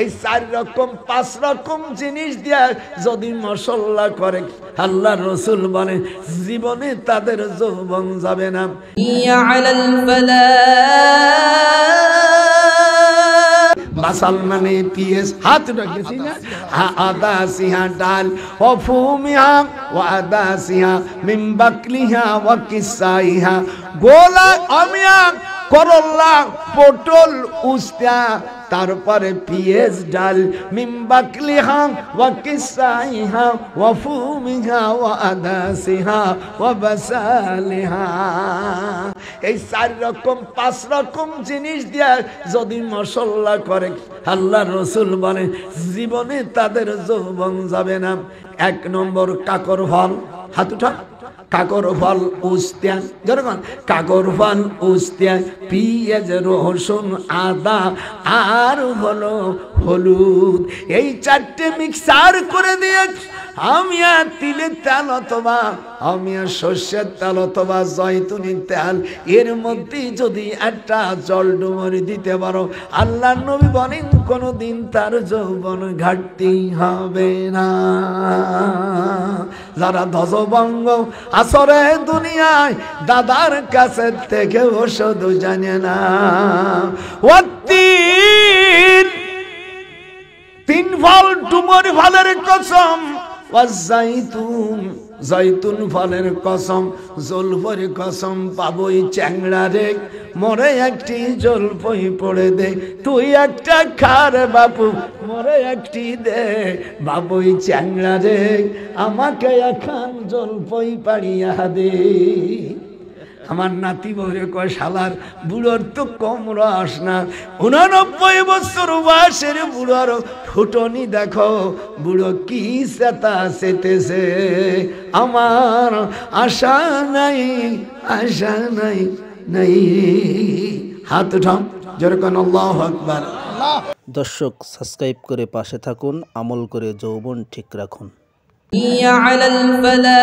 এই 4 রকম 5 রকম জিনিস দিয়ে যদি মশলা করে আল্লাহ রাসূল বলে জীবনে তাদের যৌবন যাবে না। আলাল ফালা মাসাল মানে পিএস হাত রাখছি না আদা সিহা ডাল ও ফুমিহা ওয়া আদা সিহা মিন বাকলিহা ওয়া কিসাইহা গোলা আমিয়া করল্লা পটল উস্তা তারপরে পিএস ডাল মিন বাকলিহা ওয়া কিসাইহা ওয়া ফুমিহা ওয়া আদা সিহা ওয়া বাসালিহা এই 4 রকম 5 রকম জিনিস দিয়ে যদি মশলা করে আল্লাহ রাসূল বলে জীবনে তাদের যৌবন যাবে না। 1 নম্বর কাকর ফল, হাত উঠা, কাকর ফল উস্তা, যেরকম কাকর ফল উস্তা, পেঁয়াজ রসুন আদা আর হলো হলুদ, এই 4টে মিক্সার করে দিয়ে আমিয়া তিলের তেল অথবা আমিয়া সর্ষের তেল অথবা জয়তুনের তেল এর মধ্যে যদি একটা জল ডুমুরি দিতে পারো আল্লাহ নবী বলেন কোনদিন তার যৌবন ঘাটতি হবে না। যারা ধ্বজভঙ্গ আসরে দুনিয়ায় দাদার কাছে থেকে ওষুধ জানে না। তিন ফল ডুমুরি ফলের কসম, জৈতুন ফলের কসম, জলফর কসম, পাবই চ্যাংড়া রে মরে একটি জলপই পড়ে দে, তুই একটা খার বাপু মরে একটি দে, বাবুই চ্যাংড়া রে আমাকে এখন জলপই পাড়িয়া দে। আমার নাতি বউরে কয় শালার বুড়োর তো কম রস না, 89 বছর বয়সের বুড়োর ফুটনি দেখো, বুড়ো কি সেতা সেতেছে, আমার আশা নাই আশা নাই নাই। হাত উঠাও যেরকম আল্লাহু আকবার। দর্শক সাবস্ক্রাইব করে পাশে থাকুন, আমল করে যৌবন ঠিক রাখুন। আলাল ফালা